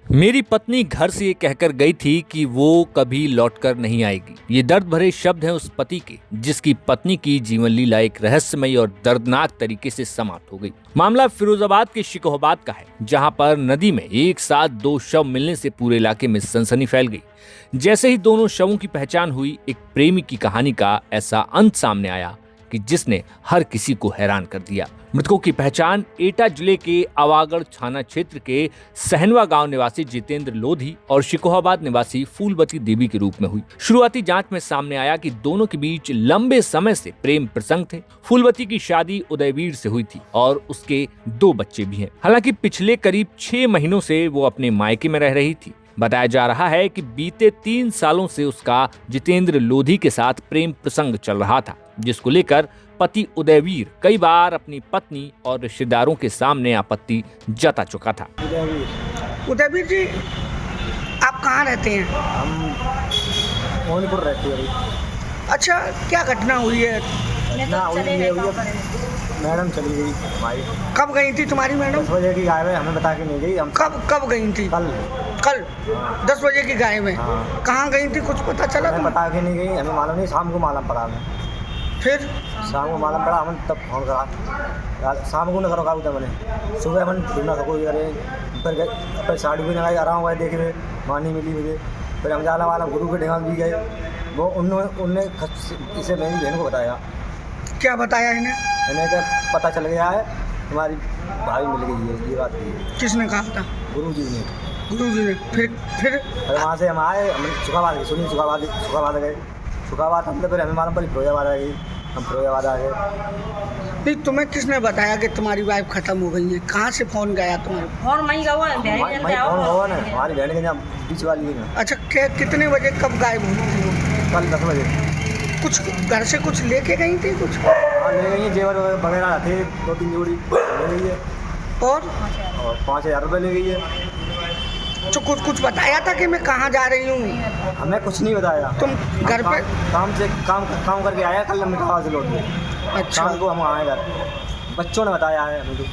मेरी पत्नी घर से ये कहकर गई थी कि वो कभी लौटकर नहीं आएगी। ये दर्द भरे शब्द हैं उस पति के जिसकी पत्नी की जीवन लीला एक रहस्यमयी और दर्दनाक तरीके से समाप्त हो गई। मामला फिरोजाबाद के शिकोहाबाद का है, जहां पर नदी में एक साथ दो शव मिलने से पूरे इलाके में सनसनी फैल गई। जैसे ही दोनों शवों की पहचान हुई, एक प्रेमी की कहानी का ऐसा अंत सामने आया कि जिसने हर किसी को हैरान कर दिया। मृतकों की पहचान एटा जिले के आवागढ़ थाना क्षेत्र के सहनवा गांव निवासी जितेंद्र लोधी और शिकोहाबाद निवासी फूलवती देवी के रूप में हुई। शुरुआती जांच में सामने आया कि दोनों के बीच लंबे समय से प्रेम प्रसंग थे। फूलवती की शादी उदयवीर से हुई थी और उसके 2 बच्चे भी हैं। हालांकि पिछले करीब 6 महीनों से वो अपने मायके में रह रही थी। बताया जा रहा है कि बीते 3 सालों से उसका जितेंद्र लोधी के साथ प्रेम प्रसंग चल रहा था, जिसको लेकर पति उदयवीर कई बार अपनी पत्नी और रिश्तेदारों के सामने आपत्ति जता चुका था। उदयवीर जी, आप कहाँ रहते हैं? हम मोहनपुर रहते हैं। अच्छा, क्या घटना हुई है? मैडम चली गई हमारी। कब गई थी तुम्हारी मैडम? 10 बजे की गायब है, हमें बता के नहीं गई। हम कब गई थी? कल 10 बजे की गायब है। हाँ। कहाँ गई थी, कुछ पता चला? हमें बता के नहीं गई, हमें मालूम नहीं। शाम को मालूम पड़ा हमें। फिर शाम को मालूम पड़ा, हमने तब फोन करा। शाम को न करो काबू था मैंने। सुबह हमने ढूंढना सको अरे फिर साड़ी भी लगाई, आराम हुआ देखे में वहाँ नहीं मिली मुझे। फिर हम जाला वाला गुरु के ढेंगा भी गए। वो उनने इसे मेरी बहन को बताया। क्या बताया इन्हें? इन्हें क्या पता चल गया है, तुम्हारी भाभी मिल गई है, ये बात है। किसने कहा था? गुरु जी ने। फिर वहाँ से हम आए, हम सुखाबाद गए। सुनी सुखाबाद गए। सुखाबाद हम तो फिर हमें मालूम पड़ी फिरोजाबाद आ गई। हम फिरोजाबाद आ गए। नहीं, तुम्हें किसने बताया कि तुम्हारी वाइफ खत्म हो गई है? कहाँ से फोन गया तुम्हारे? फोन हुआ है, फोन हुआ ना हमारी बहन के यहाँ बीच वाली है ना। अच्छा, कितने बजे कब गायब हुई थी वो? कल 10 बजे। कुछ घर से कुछ लेके गई थी कुछ? हाँ ले गई है, जेवर वगैरह थे 2-3 जोड़ी ले गई है। और 5,000 रुपये ले गई है। तो कुछ बताया था कि मैं कहाँ जा रही हूँ? हमें कुछ नहीं बताया। तुम घर पे काम करके आया, कल हम मिठावा से लौट गए। अच्छा, शाम को हम आए घर। बच्चों ने बताया है हमें। तो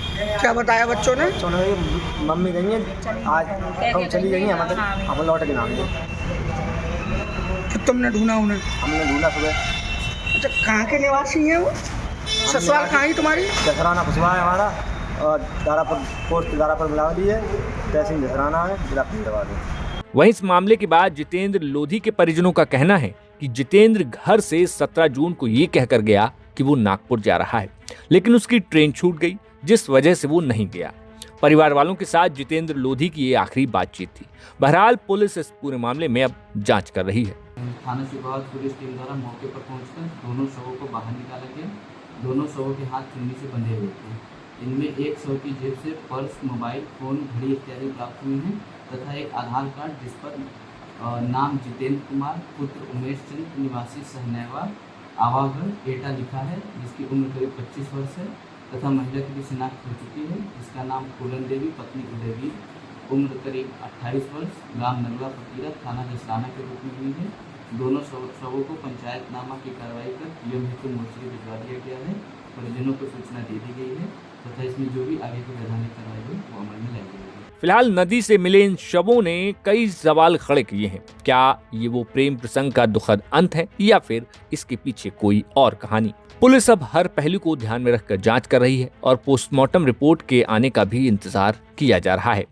क्या बताया बच्चों ने? बच्चों ने मम्मी गई है आज, कब चली गई है, हम लौट के नाम गए। फिर तुमने ढूंढा उन्हें? हमने ढूंढा सुबह। अच्छा, कहाँ के निवासी हैं वो? ससुराल कहाँ ही तुम्हारी? दसराना खुशवा है हमारा, और दारापुर पोस्ट दारापुर मिलावली है। तहसील दसराना है, जिला फरीदाबाद है। वहीं इस मामले के बाद जितेंद्र लोधी के परिजनों का कहना है कि जितेंद्र घर से 17 जून को ये कहकर गया कि वो नागपुर जा रहा है, लेकिन उसकी ट्रेन छूट गई, जिस वजह से वो नहीं गया। परिवार वालों के साथ जितेंद्र लोधी की ये आखिरी बातचीत थी। बहरहाल पुलिस इस पूरे मामले में अब जांच कर रही है। थाना शिकोहाबाद पुलिस टीम द्वारा मौके पर पहुंचकर दोनों शवों को बाहर निकाला गया। दोनों शवों के हाथ चुन्नी से बंधे हुए थे। इनमें एक शव की जेब से पर्स, मोबाइल फोन, घड़ी इत्यादि प्राप्त हुई हैं तथा एक आधार कार्ड जिस पर नाम जितेंद्र कुमार पुत्र उमेश चंद्र निवासी सहनवा आवागढ़ एटा लिखा है, जिसकी उम्र करीब 25 वर्ष है तथा महिला की भी शिनाख्त हो चुकी है, जिसका नाम फूलन देवी पत्नी उदयवीर, उम्र करीब 28 वर्ष, गांव नगला फकीरा, थाना दसराना के रूप में हुई है। दोनों शवों को पंचायतनामा की कार्रवाई कर यम हेतु मोर्चरी भिजवा दिया गया है। परिजनों को सूचना दे दी गई है तथा इसमें जो भी आगे की वैधानिक कार्रवाई हुई वो अमल में लाई जाएगी। फिलहाल नदी से मिले इन शवों ने कई सवाल खड़े किए हैं। क्या ये वो प्रेम प्रसंग का दुखद अंत है या फिर इसके पीछे कोई और कहानी? पुलिस अब हर पहलू को ध्यान में रखकर जांच कर रही है और पोस्टमार्टम रिपोर्ट के आने का भी इंतजार किया जा रहा है।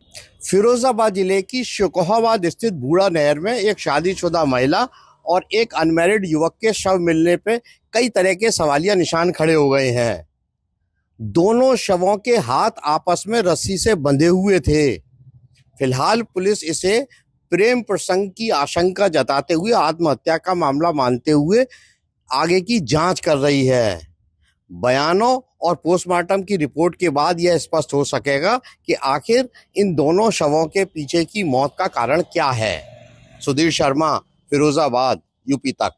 फिरोजाबाद जिले की शिकोहाबाद स्थित बूढ़ा नहर में एक शादीशुदा महिला और एक अनमैरिड युवक के शव मिलने पे कई तरह के सवालिया निशान खड़े हो गए हैं। दोनों शवों के हाथ आपस में रस्सी से बंधे हुए थे। फिलहाल पुलिस इसे प्रेम प्रसंग की आशंका जताते हुए आत्महत्या का मामला मानते हुए आगे की जांच कर रही है। बयानों और पोस्टमार्टम की रिपोर्ट के बाद यह स्पष्ट हो सकेगा कि आखिर इन दोनों शवों के पीछे की मौत का कारण क्या है। सुधीर शर्मा, फिरोजाबाद, यूपी तक।